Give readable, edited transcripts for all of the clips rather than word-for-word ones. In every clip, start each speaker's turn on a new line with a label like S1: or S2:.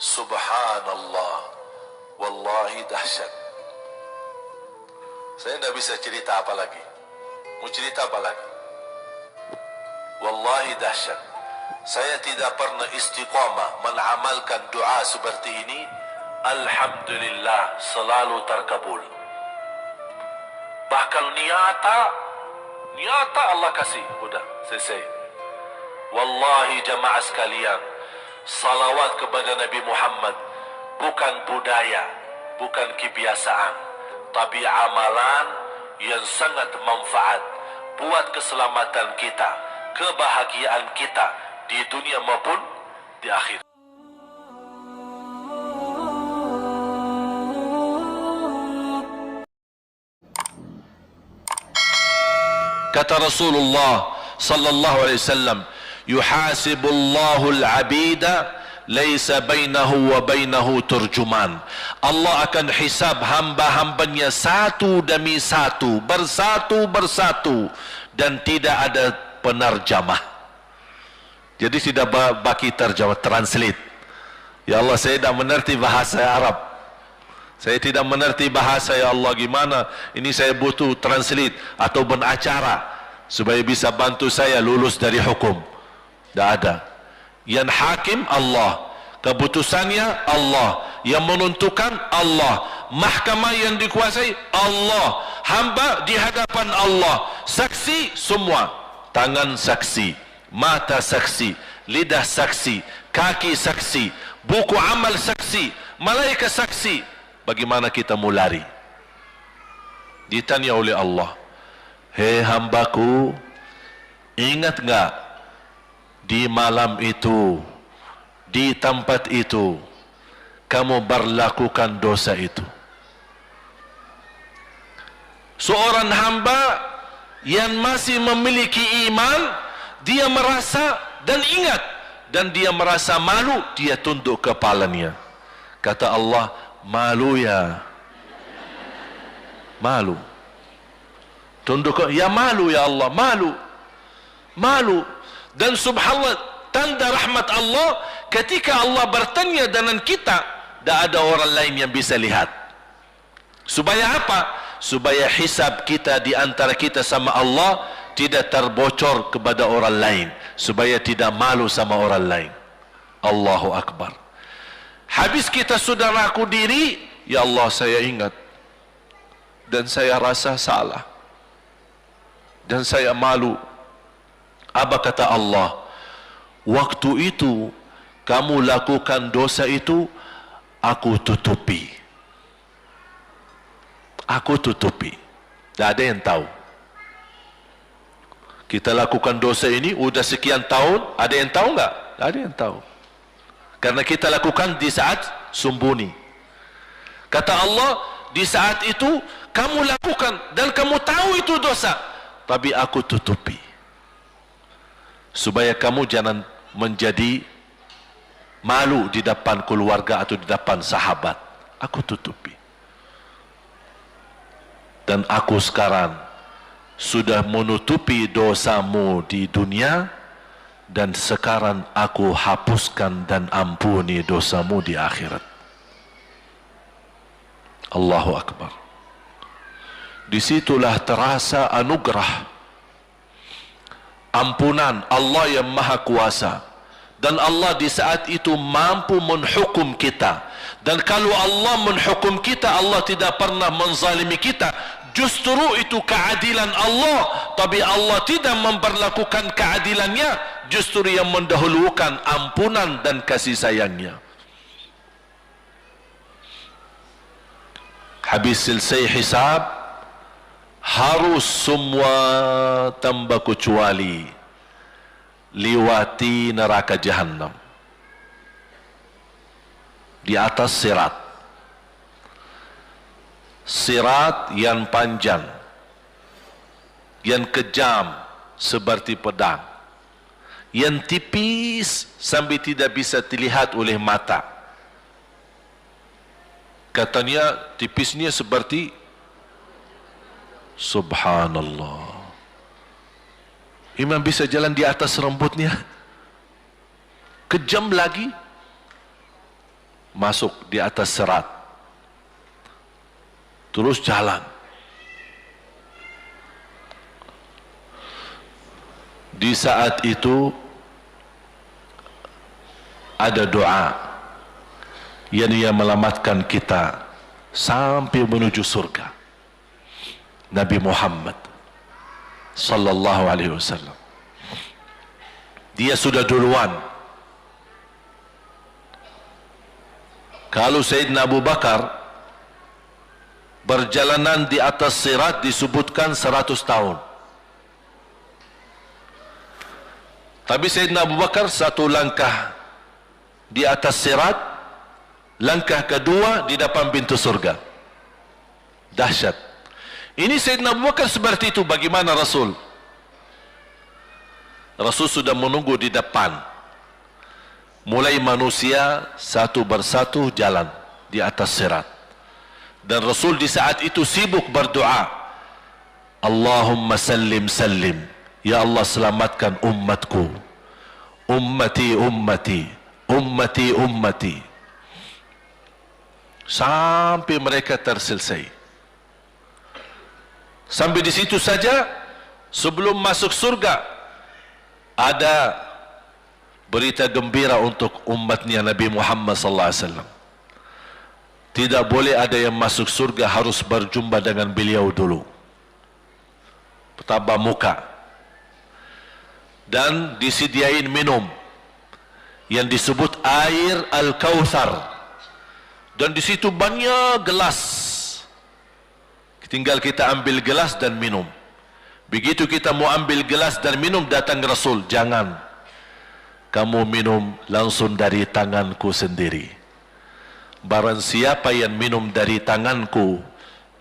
S1: Subhanallah, wallahi dahsyat. Saya tidak bisa cerita apa lagi. Mau cerita apa lagi? Wallahi dahsyat. Saya tidak pernah istiqamah mengamalkan doa seperti ini. Alhamdulillah, selalu terkabul. Bahkan nyata Allah kasih. Udah, selesai. Wallahi jamaah sekalian, salawat kepada Nabi Muhammad bukan budaya, bukan kebiasaan, tapi amalan yang sangat manfaat buat keselamatan kita, kebahagiaan kita di dunia maupun di akhirat. Kata Rasulullah sallallahu alaihi wasallam, yuhasibullahu al-'abida laisa bainahu wa bainahu turjuman. Allah akan hisab hamba-hambanya satu demi satu, bersatu dan tidak ada penerjemah. Jadi tidak bagi terjemah, translate. Ya Allah, saya tidak mengerti bahasa Arab. Saya tidak mengerti bahasa, ya Allah, gimana? Ini saya butuh translate atau benacara supaya bisa bantu saya lulus dari hukum. Tidak ada. Yang hakim Allah, keputusannya Allah, yang menentukan Allah, mahkamah yang dikuasai Allah, hamba di hadapan Allah, saksi semua, tangan saksi, mata saksi, lidah saksi, kaki saksi, buku amal saksi, malaikat saksi. Bagaimana kita mau lari? Ditanya oleh Allah, hei hambaku, ingat enggak di malam itu, di tempat itu, kamu berlakukan dosa itu? Seorang hamba yang masih memiliki iman, dia merasa dan ingat, dan dia merasa malu, dia tunduk kepalanya. Kata Allah, malu ya, malu. Tunduk, ya malu ya Allah, malu. Dan subhanallah, tanda rahmat Allah, ketika Allah bertanya dengan kita, tidak ada orang lain yang bisa lihat. Supaya apa? Supaya hisab kita di antara kita sama Allah tidak terbocor kepada orang lain, supaya tidak malu sama orang lain. Allahu Akbar. Habis kita sudah raku diri, ya Allah, saya ingat dan saya rasa salah dan saya malu. Apa kata Allah? Waktu itu kamu lakukan dosa itu, aku tutupi. Aku tutupi. Tidak ada yang tahu. Kita lakukan dosa ini udah sekian tahun, ada yang tahu enggak? Tidak ada yang tahu. Karena kita lakukan di saat sembunyi. Kata Allah, di saat itu kamu lakukan dan kamu tahu itu dosa, tapi aku tutupi. Supaya kamu jangan menjadi malu di depan keluarga atau di depan sahabat. Aku tutupi. Dan aku sekarang sudah menutupi dosamu di dunia, dan sekarang aku hapuskan dan ampuni dosamu di akhirat. Allahu Akbar. Disitulah terasa anugerah, ampunan Allah yang maha kuasa. Dan Allah di saat itu mampu menghukum kita. Dan kalau Allah menghukum kita, Allah tidak pernah menzalimi kita. Justru itu keadilan Allah. Tapi Allah tidak memperlakukan keadilannya, justru yang mendahulukan ampunan dan kasih sayangnya. Habis selesai hisab, harus semua tanpa kecuali liwati neraka Jahannam di atas sirat. Sirat yang panjang, yang kejam seperti pedang, yang tipis sampai tidak bisa dilihat oleh mata. Katanya tipisnya seperti, subhanallah, imam bisa jalan di atas rambutnya. Kejam lagi. masuk di atas sirat, terus jalan. Di saat itu ada doa yang ia melamatkan kita sampai menuju surga. Nabi Muhammad sallallahu alaihi wasallam, dia sudah duluan. Kalau Sayyidina Abu Bakar berjalanan di atas sirat disebutkan 100 tahun. Tapi Sayyidina Abu Bakar satu langkah di atas sirat, langkah kedua di depan pintu surga. Dahsyat. Ini Sayyidina Abu Bakar seperti itu. Bagaimana Rasul? Rasul sudah menunggu di depan. Mulai manusia satu persatu jalan di atas sirat. Dan Rasul di saat itu sibuk berdoa, Allahumma sallim sallim, ya Allah selamatkan umatku, ummati ummati, ummati ummati, sampai mereka terselesai. Sampai di situ saja. Sebelum masuk surga ada berita gembira untuk umatnya Nabi Muhammad sallallahu alaihi wasallam. Tidak boleh ada yang masuk surga, harus berjumpa dengan beliau dulu, bertatap muka, dan disediain minum yang disebut air Al-Kautsar, dan di situ banyak gelas. Tinggal kita ambil gelas dan minum. Begitu kita mau ambil gelas dan minum, datang Rasul, jangan kamu minum langsung dari tanganku sendiri. Barang siapa yang minum dari tanganku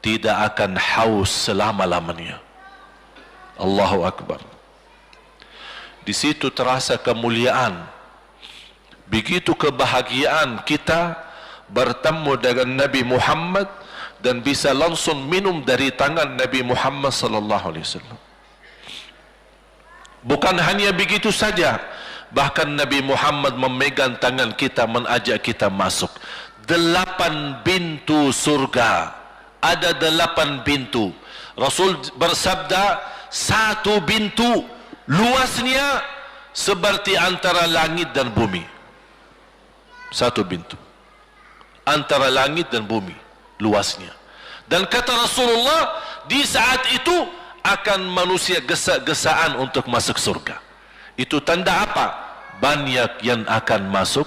S1: tidak akan haus selama-lamanya. Allahu Akbar. Di situ terasa kemuliaan. Begitu kebahagiaan kita bertemu dengan Nabi Muhammad dan bisa langsung minum dari tangan Nabi Muhammad sallallahu alaihi wasallam. Bukan hanya begitu saja, bahkan Nabi Muhammad memegang tangan kita, mengajak kita masuk 8 pintu surga. Ada 8 pintu. Rasul bersabda, satu pintu luasnya seperti antara langit dan bumi. Satu pintu antara langit dan bumi luasnya. Dan kata Rasulullah, di saat itu akan manusia gesa-gesaan untuk masuk surga. Itu tanda apa? Banyak yang akan masuk.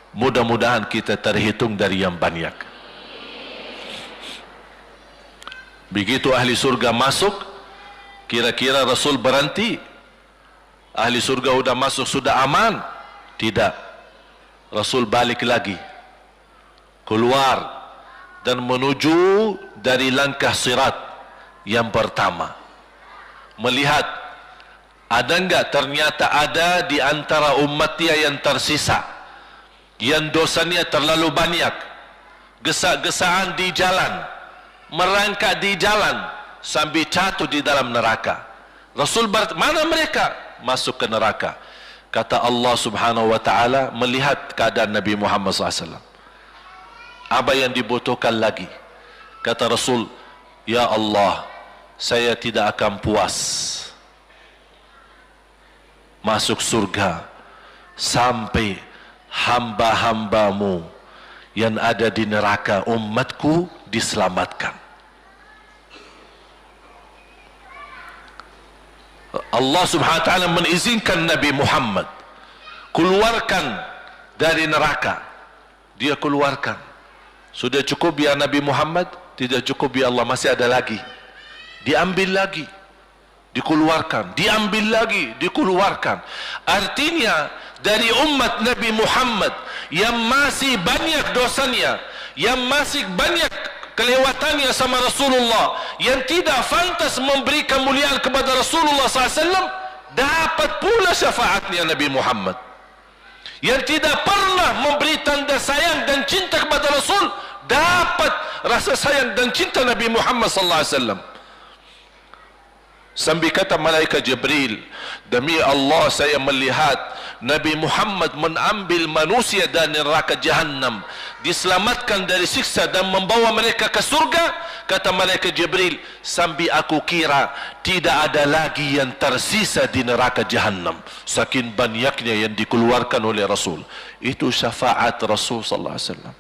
S1: Mudah-mudahan kita terhitung dari yang banyak. Begitu ahli surga masuk, kira-kira Rasul berhenti? Ahli surga sudah masuk, sudah aman? Tidak. Rasul balik lagi, keluar dan menuju dari langkah sirat yang pertama, melihat ada enggak ternyata ada di antara umatnya yang tersisa, yang dosanya terlalu banyak, gesak-gesaan di jalan, merangkak di jalan sampai jatuh di dalam neraka. Rasul mana mereka? Masuk ke neraka. Kata Allah subhanahu wa ta'ala, melihat keadaan Nabi Muhammad SAW, apa yang dibutuhkan lagi? Kata Rasul, ya Allah, saya tidak akan puas masuk surga sampai hamba-hambamu yang ada di neraka, umatku, diselamatkan. Allah subhanahu wa ta'ala mengizinkan Nabi Muhammad keluarkan dari neraka. Dia keluarkan. Sudah cukup ya Nabi Muhammad? Tidak cukup ya Allah, masih ada lagi. Diambil lagi, dikeluarkan, diambil lagi, dikeluarkan. Artinya dari umat Nabi Muhammad yang masih banyak dosanya, yang masih banyak kelewatannya sama Rasulullah, yang tidak pantas memberi kemuliaan kepada Rasulullah SAW, dapat pula syafaatnya Nabi Muhammad. Yang tidak pernah memberi tanda sayang dan cinta kepada Rasul, dapat rasa sayang dan cinta Nabi Muhammad SAW. Sambil kata malaikat Jibril, demi Allah saya melihat Nabi Muhammad mengambil manusia dari neraka Jahannam, diselamatkan dari siksa dan membawa mereka ke surga. Kata malaikat Jibril, sambil aku kira tidak ada lagi yang tersisa di neraka Jahannam, saking banyaknya yang dikeluarkan oleh Rasul. Itu syafaat Rasul sallallahu alaihi wasallam.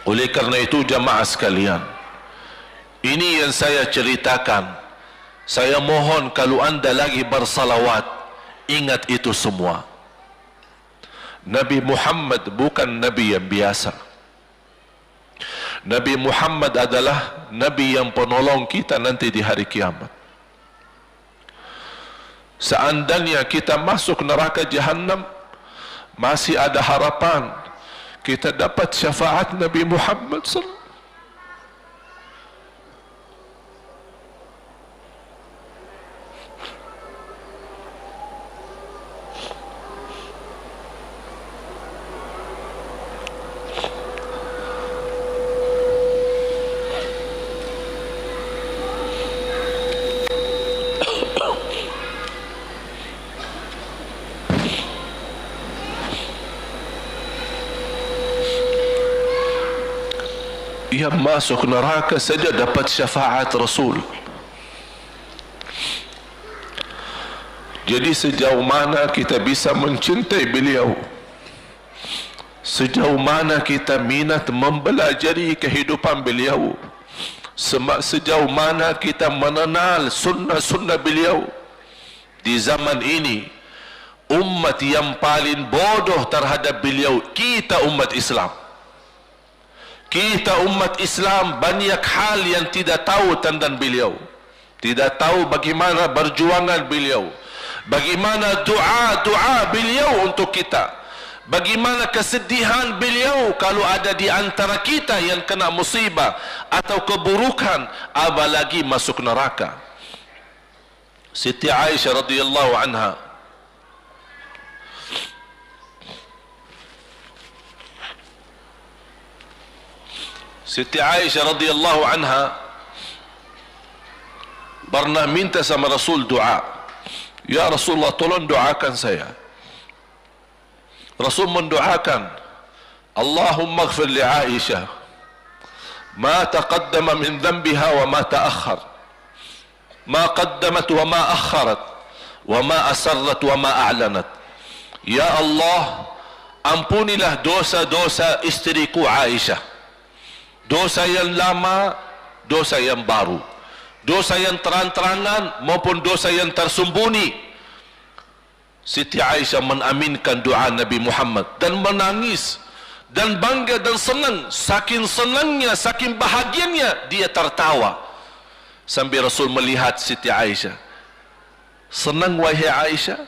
S1: Oleh karena itu jamaah sekalian, ini yang saya ceritakan. Saya mohon kalau anda lagi bersalawat, ingat itu semua. Nabi Muhammad bukan Nabi yang biasa. Nabi Muhammad adalah Nabi yang penolong kita nanti di hari kiamat. Seandainya kita masuk neraka Jahannam, masih ada harapan kita dapat syafaat Nabi Muhammad sallallahu. Yang masuk neraka saja dapat syafaat Rasul. Jadi sejauh mana kita bisa mencintai beliau, sejauh mana kita minat mempelajari kehidupan beliau, sejauh mana kita mengenal sunnah-sunnah beliau. Di zaman ini, umat yang paling bodoh terhadap beliau kita umat Islam. Kita umat Islam banyak hal yang tidak tahu tentang beliau, tidak tahu bagaimana perjuangan beliau, bagaimana doa beliau untuk kita, bagaimana kesedihan beliau kalau ada di antara kita yang kena musibah atau keburukan, apalagi masuk neraka. Siti Aisyah radhiyallahu anha, Siti Aisyah radhiyallahu anha pernah minta sama Rasul doa. Ya Rasulullah, tolong doakan saya. Rasul mendoakan, Allahumma ighfir li Aisyah ma taqaddama min dhanbiha wa ma ta'akhkhar, ma qaddamat wa ma akharat, wa ma asarrat wa ma a'lanat. Ya Allah, ampunilah dosa-dosa istriku Aisyah, dosa yang lama, dosa yang baru, dosa yang terang-terangan maupun dosa yang tersembunyi. Siti Aisyah mengaminkan doa Nabi Muhammad dan menangis dan bangga dan senang. Saking senangnya, saking bahagianya, dia tertawa. Sambil Rasul melihat Siti Aisyah, senang wahai Aisyah,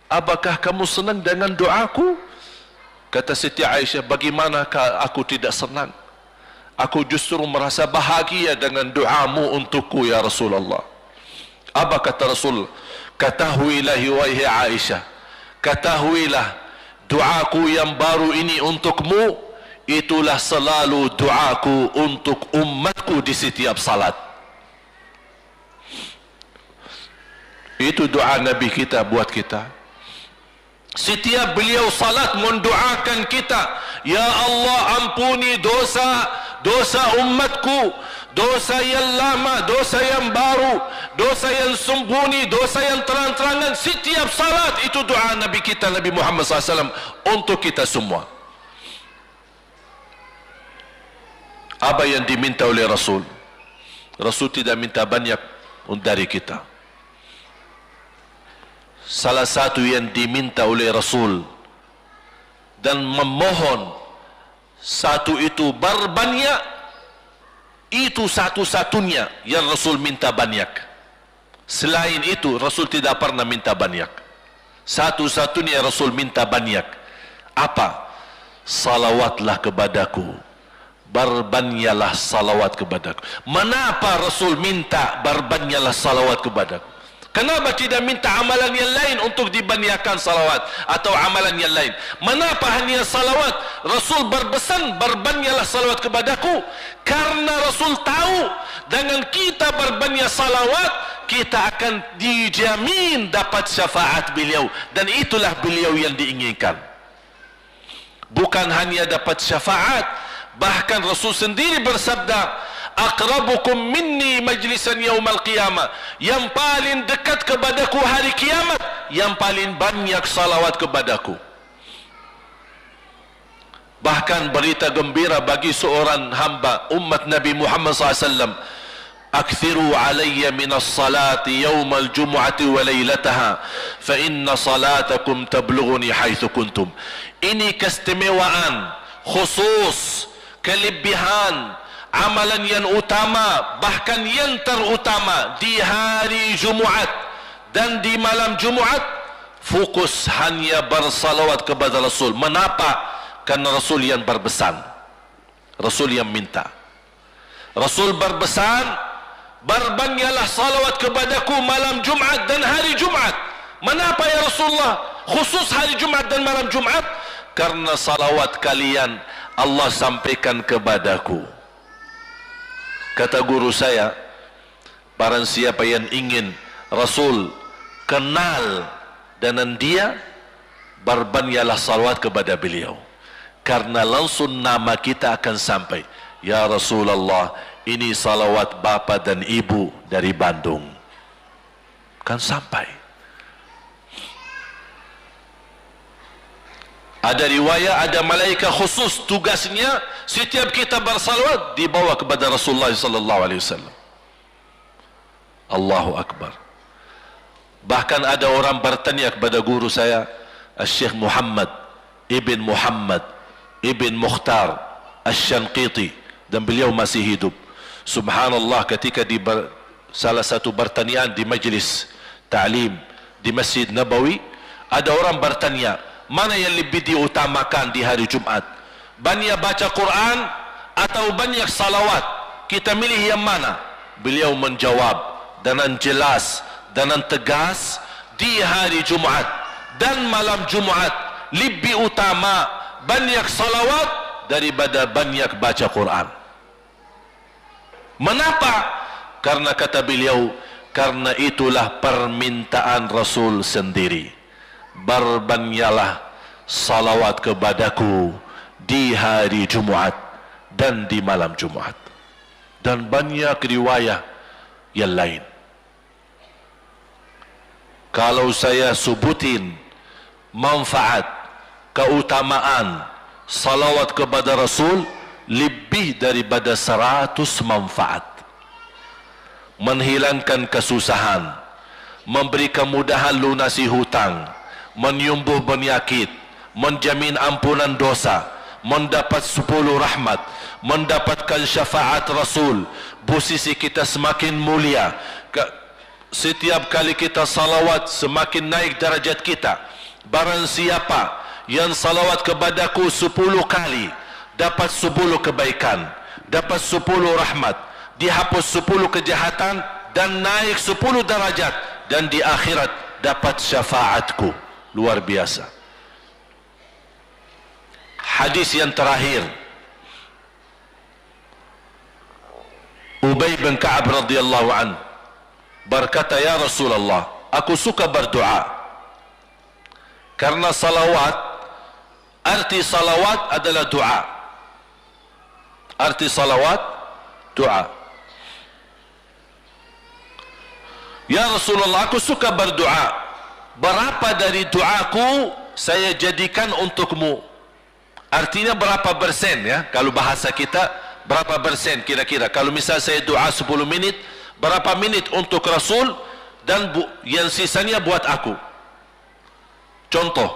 S1: apakah kamu senang dengan doaku? Kata Siti Aisyah, bagaimanakah aku tidak senang? Aku justru merasa bahagia dengan doamu untukku ya Rasulullah. Apa kata Rasul? Ketahuilah wahai Aisyah, ketahuilah doaku yang baru ini untukmu, itulah selalu doaku untuk umatku di setiap salat. Itu doa Nabi kita buat kita. Setiap beliau salat mendoakan kita, ya Allah ampuni dosa umatku, dosa yang lama, dosa yang baru, dosa yang sembunyi, dosa yang terang-terangan. Setiap salat itu doa Nabi kita, Nabi Muhammad SAW untuk kita semua. Apa yang diminta oleh Rasul? Rasul tidak minta banyak dari kita. Salah satu yang diminta oleh Rasul dan memohon, satu itu berbanyak, itu satu-satunya yang Rasul minta banyak. Selain itu Rasul tidak pernah minta banyak. Satu-satunya Rasul minta banyak. Apa? Salawatlah kepadaku, berbanyaklah salawat kepadaku. Mengapa Rasul minta berbanyaklah salawat kepadaku? Kenapa tidak minta amalan yang lain untuk dibanyakan salawat atau amalan yang lain? Mengapa hanya salawat? Rasul berpesan, berbanyalah salawat kepadaku. Karena Rasul tahu dengan kita berbanyak salawat, kita akan dijamin dapat syafaat beliau. Dan itulah beliau yang diinginkan. Bukan hanya dapat syafaat, bahkan Rasul sendiri bersabda, aqrabukum minni majlisan yaumal qiyamah, yang paling dekat kepadaku hari kiamat, yang paling banyak salawat kepadaku. Bahkan berita gembira bagi seorang hamba umat Nabi Muhammad SAW, akthiru alayya minas salati yaumal jumu'ati wa laylataha fa inna salatakum tablughuni haitsu kuntum. Ini keistimewaan khusus, kelebihan, amalan yang utama, bahkan yang terutama di hari Jumaat dan di malam Jumaat, fokus hanya bersalawat kepada Rasul. Mengapa? Karena Rasul yang berpesan, Rasul yang minta. Rasul berpesan, berbanyaklah salawat kepadaku malam Jumaat dan hari Jumaat. Mengapa ya Rasulullah khusus hari Jumaat dan malam Jumaat? Karena salawat kalian Allah sampaikan kepadaku. Kata guru saya, barang siapa yang ingin Rasul kenal dengan dia, berbanyaklah salawat kepada beliau. Karena langsung nama kita akan sampai. Ya Rasulullah, ini salawat bapa dan ibu dari Bandung. Kan sampai. Ada riwayat, ada malaikat khusus tugasnya setiap kita bersalawat dibawa kepada Rasulullah sallallahu alaihi wasallam. Allahu akbar. Bahkan ada orang bertanya kepada guru saya, Syekh Muhammad ibn Mukhtar Asy-Syanqiti, dan beliau masih hidup. Subhanallah, ketika di salah satu pertanyaan di majlis ta'lim di Masjid Nabawi, ada orang bertanya, mana yang lebih diutamakan di hari Jumat? Banyak baca Quran atau banyak salawat? Kita milih yang mana? Beliau menjawab dengan jelas, dengan tegas, di hari Jumat dan malam Jumat lebih utama banyak salawat daripada banyak baca Quran. Mengapa? Karena kata beliau, karena itulah permintaan Rasul sendiri. Berbanyaklah salawat kepadaku di hari Jumaat dan di malam Jumaat. Dan banyak riwayat yang lain. Kalau saya sebutin manfaat, keutamaan salawat kepada Rasul, lebih daripada 100 manfaat. Menghilangkan kesusahan, memberi kemudahan lunasi hutang, menyembuh penyakit, menjamin ampunan dosa, mendapat 10 rahmat, mendapatkan syafaat Rasul, posisi kita semakin mulia. Setiap kali kita salawat semakin naik darajat kita. Barang siapa yang salawat kepadaku 10 kali, dapat 10 kebaikan, dapat 10 rahmat, dihapus 10 kejahatan, dan naik 10 darajat, dan di akhirat dapat syafaatku. Luar biasa. Hadis yang terakhir, Ubay bin Ka'ab radhiyallahu an berkata, ya Rasulullah, aku suka berdoa. Karena salawat, arti salawat adalah doa. Arti salawat, doa. Ya Rasulullah, aku suka berdoa. Berapa dari doaku saya jadikan untukmu? Artinya berapa persen ya? Kalau bahasa kita, berapa persen kira-kira? Kalau misal saya doa 10 menit, berapa menit untuk Rasul, dan yang sisanya buat aku? Contoh,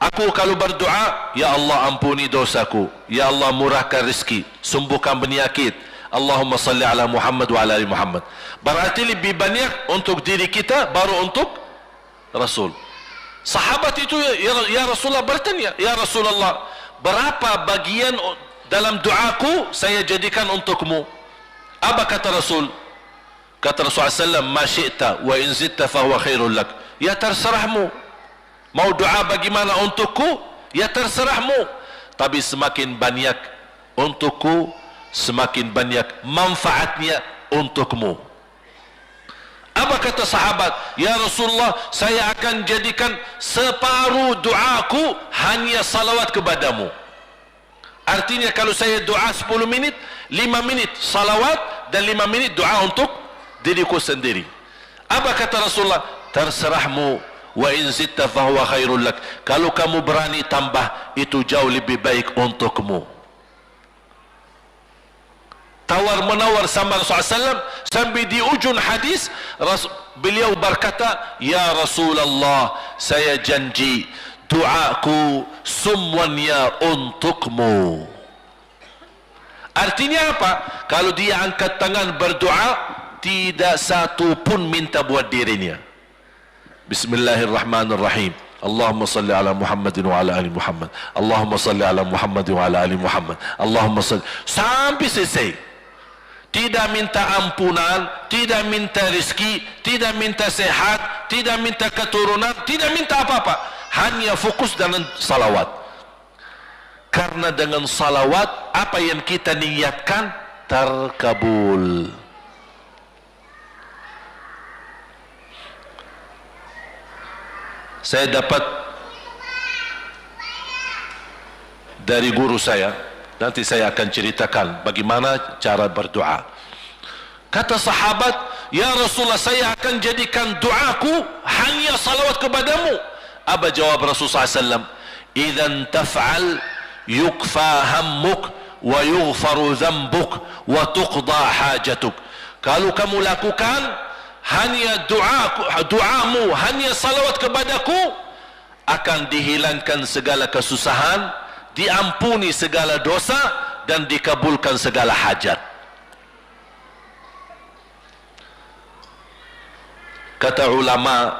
S1: aku kalau berdoa, ya Allah ampuni dosaku, ya Allah murahkan rezeki, sembuhkan penyakit, Allahumma salli ala Muhammad wa ala ali Muhammad. Berarti lebih banyak untuk diri kita, baru untuk Rasul. Sahabat itu ya Rasulullah bertanya, ya Rasulullah, berapa bagian dalam doaku saya jadikan untukmu? Apa kata Rasul? Kata Rasulullah SAW, ma syi'ta wa in zidta fahuwa khairul lak. Ya terserahmu. Mau doa bagaimana untukku? Ya terserahmu. Tapi semakin banyak untukku, semakin banyak manfaatnya untukmu. Apa kata sahabat? Ya Rasulullah, saya akan jadikan separuh doaku hanya salawat kepadamu. Artinya kalau saya doa 10 minit, 5 menit salawat dan 5 menit doa untuk diriku sendiri. Apa kata Rasulullah? Terserahmu, wa in zitta fahuwa khairul lak. Kalau kamu berani tambah, itu jauh lebih baik untukmu. Tawar menawar sama Rasulullah SAW, sampai di ujung hadis beliau berkata, ya Rasulullah, saya janji doaku semuanya untukmu. Artinya apa? Kalau dia angkat tangan berdoa, tidak satu pun minta buat dirinya. Bismillahirrahmanirrahim. Allahumma salli ala Muhammadin wa ala ali Muhammad. Allahumma salli ala Muhammadin wa ala ali Muhammad. Allahumma salli, sampai selesai. Tidak minta ampunan, tidak minta rezeki, tidak minta sehat, tidak minta keturunan, tidak minta apa-apa. Hanya fokus dengan salawat. Karena dengan salawat, apa yang kita niatkan terkabul. Saya dapat dari guru saya, nanti saya akan ceritakan bagaimana cara berdoa. Kata sahabat, ya Rasulullah, saya akan jadikan doaku hanya salawat kepadamu. Apa jawab Rasulullah SAW? Idzan taf'al yukfa hammuk wa yughfaru dzambuk wa tuqda hajatuk. Kalau kamu lakukan hanya doamu hanya salawat kepadaku, akan dihilangkan segala kesusahan, diampuni segala dosa, dan dikabulkan segala hajat. Kata ulama,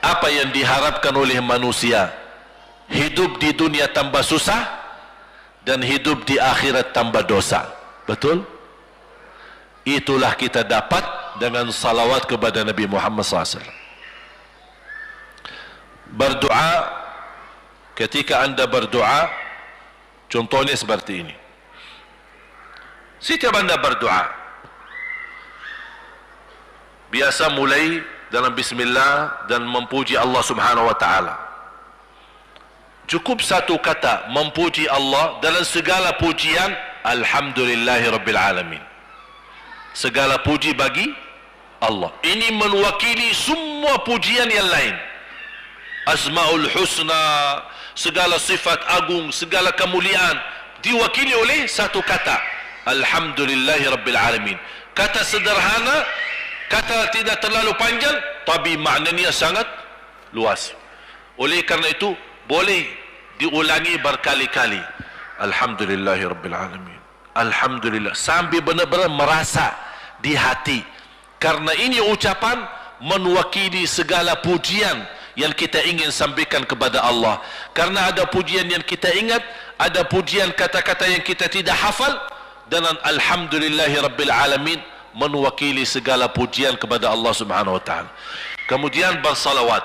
S1: apa yang diharapkan oleh manusia? Hidup di dunia tambah susah dan hidup di akhirat tambah dosa. Betul? Itulah kita dapat dengan salawat kepada Nabi Muhammad SAW. Berdoa, ketika anda berdoa, contohnya seperti ini. Setiap anda berdoa, biasa mulai dalam bismillah dan memuji Allah Subhanahu wa taala. Cukup satu kata memuji Allah dalam segala pujian, alhamdulillahi rabbil alamin. Segala puji bagi Allah. Ini mewakili semua pujian yang lain. Asmaul husna, segala sifat agung, segala kemuliaan diwakili oleh satu kata, alhamdulillahi rabbil alamin. Kata sederhana, kata tidak terlalu panjang, tapi maknanya sangat luas. Oleh karena itu boleh diulangi berkali-kali, alhamdulillahi rabbil alamin, alhamdulillah, sampai benar-benar merasa di hati. Karena ini ucapan mewakili segala pujian yang kita ingin sampaikan kepada Allah. Karena ada pujian yang kita ingat, ada pujian kata-kata yang kita tidak hafal, dan alhamdulillahi rabbil alamin mewakili segala pujian kepada Allah Subhanahu wa taala. Kemudian bersalawat,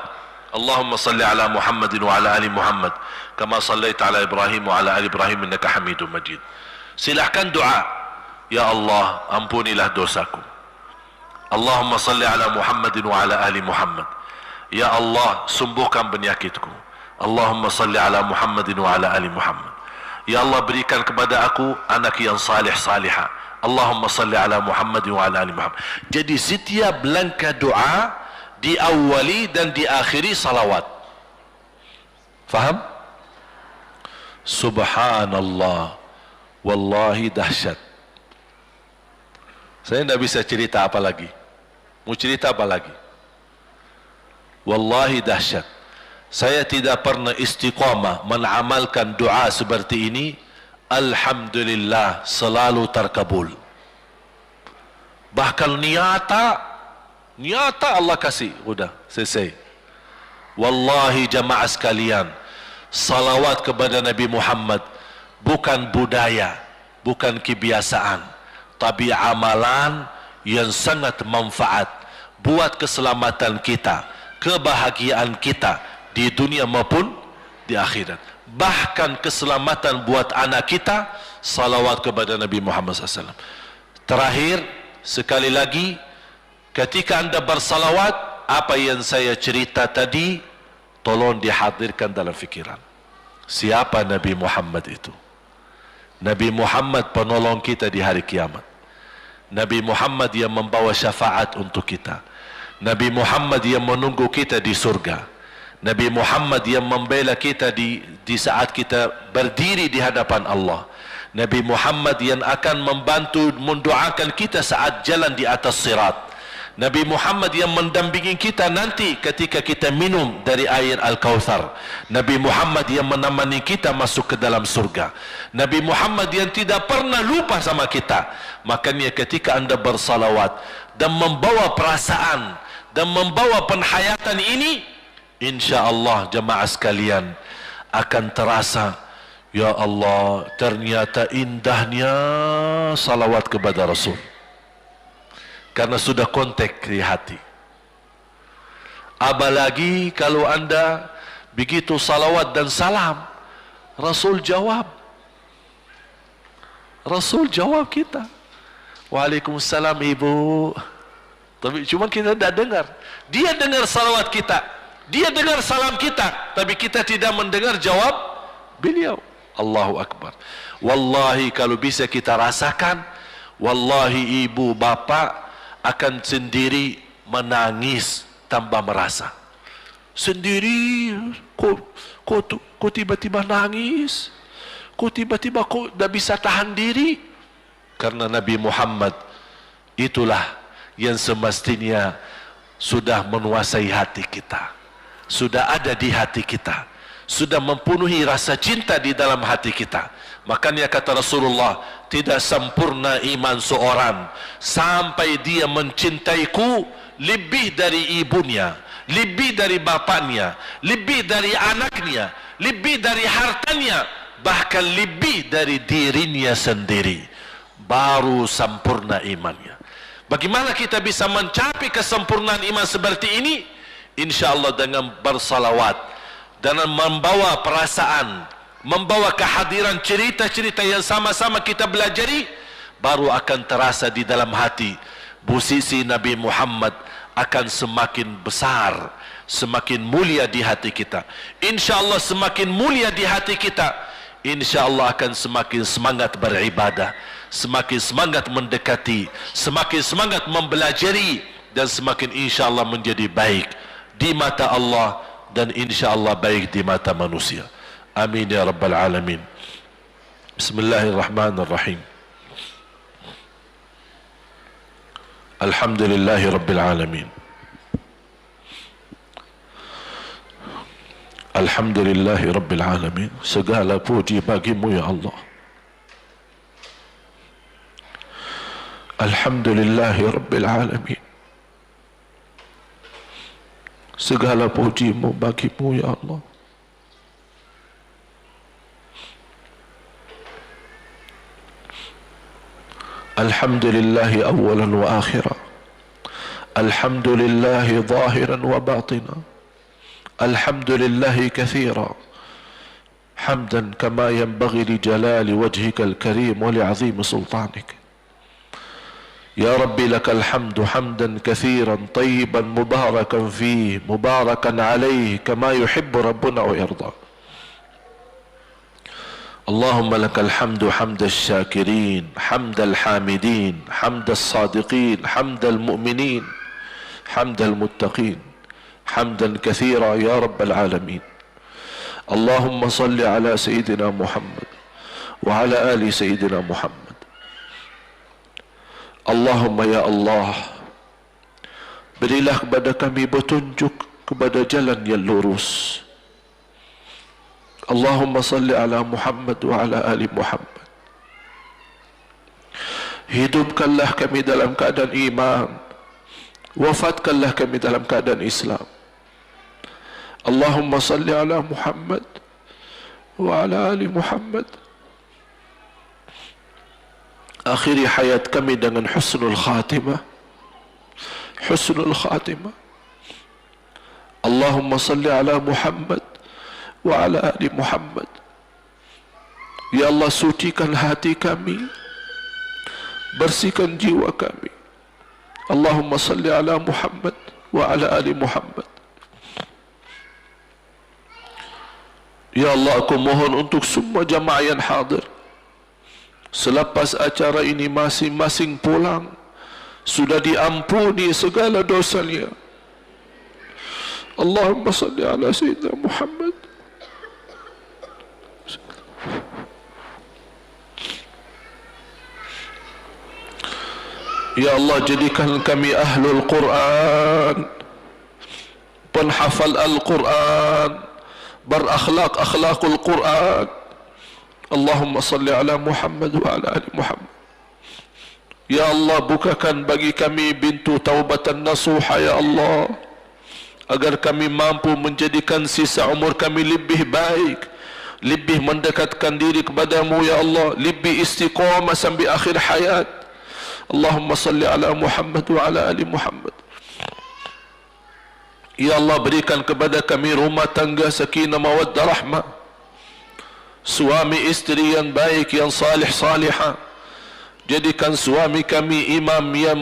S1: Allahumma salli ala Muhammadin wa ala ali Muhammad kama sallaita ala Ibrahim wa ala ali Ibrahim innaka Hamidum Majid. Silahkan doa, ya Allah, ampunilah dosaku. Allahumma salli ala Muhammadin wa ala ali Muhammad. Ya Allah, sembuhkan penyakitku. Allahumma salli ala Muhammadin wa ala ali Muhammad. Ya Allah, berikan kepada aku anak yang salih salihah. Allahumma salli ala Muhammadin wa ala ali Muhammad. Jadi setiap langkah doa diawali dan diakhiri salawat. Faham? Subhanallah, wallahi dahsyat. Saya tidak bisa cerita apa lagi. Mau cerita apa lagi? Wallahi dahsyat. Saya tidak pernah istiqamah mengamalkan doa seperti ini. Alhamdulillah, selalu terkabul. Bahkan nyata Allah kasih, udah selesai. Wallahi jamaah sekalian, salawat kepada Nabi Muhammad bukan budaya, bukan kebiasaan, tapi amalan yang sangat manfaat buat keselamatan kita, kebahagiaan kita di dunia maupun di akhirat. Bahkan keselamatan buat anak kita, salawat kepada Nabi Muhammad SAW. Terakhir, sekali lagi, ketika anda bersalawat, apa yang saya cerita tadi, tolong dihadirkan dalam fikiran. Siapa Nabi Muhammad itu? Nabi Muhammad penolong kita di hari kiamat. Nabi Muhammad yang membawa syafaat untuk kita. Nabi Muhammad yang menunggu kita di surga. Nabi Muhammad yang membela kita di saat kita berdiri di hadapan Allah. Nabi Muhammad yang akan membantu mendoakan kita saat jalan di atas sirat. Nabi Muhammad yang mendampingi kita nanti ketika kita minum dari air Al-Kautsar. Nabi Muhammad yang menemani kita masuk ke dalam surga. Nabi Muhammad yang tidak pernah lupa sama kita. Makanya ketika anda bersalawat dan membawa perasaan dan membawa penghayatan ini, insya-Allah jemaah sekalian akan terasa, ya Allah, ternyata indahnya salawat kepada Rasul. Karena sudah kontak di hati. Apalagi kalau anda begitu salawat dan salam, Rasul jawab. Rasul jawab kita. Waalaikumsalam ibu. Tapi cuma kita tidak dengar. Dia dengar salawat kita, dia dengar salam kita, tapi kita tidak mendengar jawab beliau. Allahu Akbar. Wallahi kalau bisa kita rasakan, wallahi ibu bapa akan sendiri menangis tanpa merasa. Sendiri, kok tiba-tiba nangis? Kok tiba-tiba kok tidak bisa tahan diri? Karena Nabi Muhammad itulah yang semestinya sudah menguasai hati kita, sudah ada di hati kita, sudah mempenuhi rasa cinta di dalam hati kita. Makanya kata Rasulullah, tidak sempurna iman seorang sampai dia mencintaiku lebih dari ibunya, lebih dari bapaknya, lebih dari anaknya, lebih dari hartanya, bahkan lebih dari dirinya sendiri. Baru sempurna imannya. Bagaimana kita bisa mencapai kesempurnaan iman seperti ini? InsyaAllah dengan bersalawat, dengan membawa perasaan, membawa kehadiran cerita-cerita yang sama-sama kita belajari, baru akan terasa di dalam hati posisi Nabi Muhammad akan semakin besar, semakin mulia di hati kita. InsyaAllah semakin mulia di hati kita, InsyaAllah akan semakin semangat beribadah, semakin semangat mendekati, semakin semangat mempelajari, dan semakin InsyaAllah menjadi baik di mata Allah dan InsyaAllah baik di mata manusia. Amin ya Rabbal Alamin. Bismillahirrahmanirrahim. Alhamdulillahi Rabbil Alamin. Alhamdulillahi Rabbil Alamin. Segala puji bagimu ya Allah. Alhamdulillahi Rabbil Alamin. Segala pujimu bagimu ya Allah. Alhamdulillahi awalan wa akhira. Alhamdulillahi zahiran wa batina. Alhamdulillahi kathira. Hamdan kama yanbaghi li jalali wajhika al-karim wa li'azimi sultanik. يا ربي لك الحمد حمدا كثيرا طيبا مباركا فيه مباركا عليه كما يحب ربنا ويرضى. اللهم لك الحمد حمد الشاكرين حمد الحامدين حمد الصادقين حمد المؤمنين حمد المتقين حمدا كثيرا يا رب العالمين. اللهم صل على سيدنا محمد وعلى آل سيدنا محمد. Allahumma ya Allah, berilah kepada kami petunjuk kepada jalan yang lurus. Allahumma salli ala Muhammad wa ala ali Muhammad. Hidupkanlah kami dalam keadaan iman, wafatkanlah kami dalam keadaan Islam. Allahumma salli ala Muhammad wa ala ali Muhammad. Akhiri hayat kami dengan husnul khatimah
S2: husnul khatimah. Allahumma salli ala Muhammad wa ala ali Muhammad. Ya Allah, sucikan hati kami, bersihkan jiwa kami. Allahumma salli ala Muhammad wa ala ali Muhammad. Ya Allah, aku mohon untuk semua jamaah yang hadir, selepas acara ini masing-masing pulang sudah diampuni segala dosanya. Allahumma salli ala Sayyidina Muhammad. Ya Allah, jadikan kami ahlul Quran, penghafal Al-Quran, berakhlak akhlakul Quran. Allahumma salli ala Muhammad wa ala ali Muhammad. Ya Allah, bukakan bagi kami pintu taubatan nasuha ya Allah, agar kami mampu menjadikan sisa umur kami lebih baik, lebih mendekatkan diri kepadamu ya Allah, lebih istiqamah sampai akhir hayat. Allahumma salli ala Muhammad wa ala ali Muhammad. Ya Allah, berikan kepada kami rumah tangga sakinah mawaddah rahmah, suami istri yang baik, yang salih salihah. Jadikan suami kami imam yang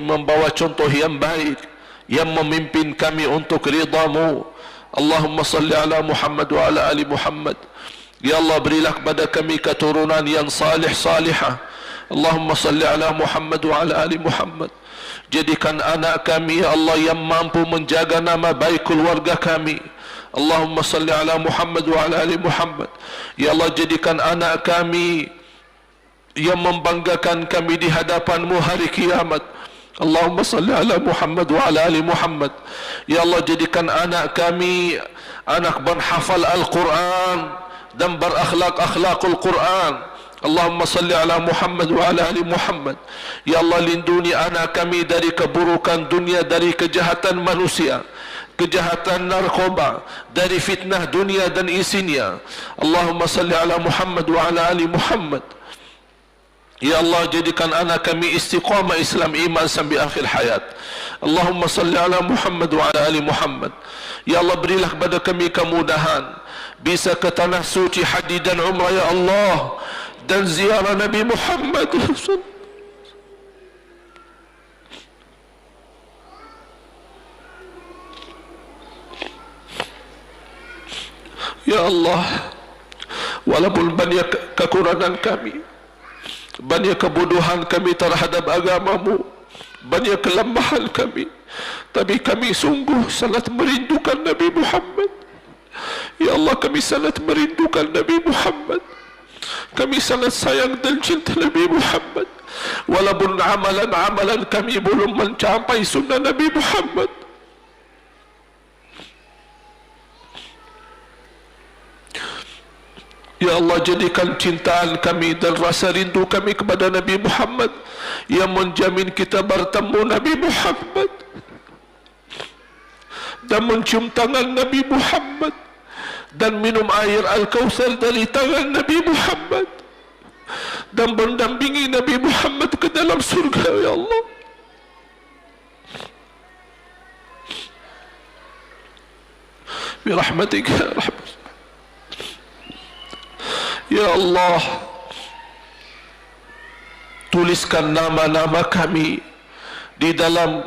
S2: membawa contoh yang baik, yang memimpin kami untuk ridhamu. Allahumma salli ala Muhammad wa ala ali Muhammad. Ya Allah, berilah kepada kami keturunan yang salih salihah. Allahumma salli ala Muhammad wa ala ali Muhammad. Jadikan anak kami ya Allah yang mampu menjaga nama baik keluarga kami. Allahumma salli ala Muhammad wa ala ali Muhammad. Ya Allah, jadikan anak kami yang membanggakan kami di hadapan-Mu hari kiamat. Allahumma salli ala Muhammad wa ala ali Muhammad. Ya Allah, jadikan anak kami anak berhafal Al-Quran dan berakhlak akhlakul Quran. Allahumma salli ala Muhammad wa ala ali Muhammad. Ya Allah, lindungi anak kami dari keburukan dunia, dari kejahatan manusia, kejahatan narkoba, dari fitnah dunia dan isinya. Allahumma salli ala Muhammad wa ala ali Muhammad. Ya Allah, jadikan anak kami istiqamah Islam iman sampai akhir hayat. Allahumma salli ala Muhammad wa ala ali Muhammad. Ya Allah, berilah kepada kami kemudahan bisa ke tanah suci haji dan umrah ya Allah, dan ziarah Nabi Muhammad. Ya Allah, walaupun banyak kekurangan kami, banyak kebodohan kami terhadap agamamu, banyak kelemahan kami, tapi kami sungguh sangat merindukan Nabi Muhammad. Ya Allah, kami sangat merindukan Nabi Muhammad. Kami sangat sayang dan cinta Nabi Muhammad. Walaupun amalan-amalan kami belum mencapai sunnah Nabi Muhammad. Ya Allah, jadikan cintaan kami dan rasa rindu kami kepada Nabi Muhammad yang menjamin kita bertemu Nabi Muhammad dan mencium tangan Nabi Muhammad dan minum air Al-Kautsar dari tangan Nabi Muhammad dan mendampingi Nabi Muhammad ke dalam surga ya Allah. Birahmatika ya Rahman. Ya Allah, tuliskan nama-nama kami di dalam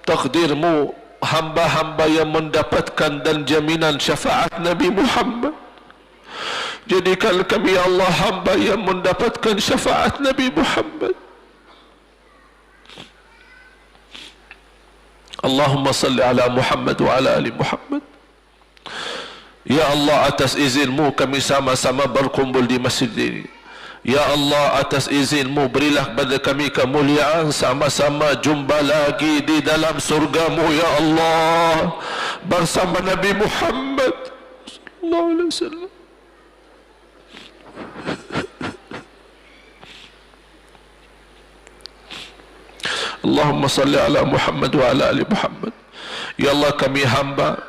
S2: takdir-Mu, hamba-hamba yang mendapatkan dan jaminan syafaat Nabi Muhammad. Jadikan kami ya Allah hamba yang mendapatkan syafaat Nabi Muhammad. Allahumma salli ala Muhammad wa ala ali Muhammad. Ya Allah, atas izin-Mu kami sama-sama berkumpul di masjid ini. Ya Allah, atas izin-Mu berilah kepada kami kemuliaan sama-sama jumpa lagi di dalam surga-Mu ya Allah bersama Nabi Muhammad sallallahu alaihi wasallam. Allahumma salli ala Muhammad wa ala ali Muhammad. Ya Allah, kami hamba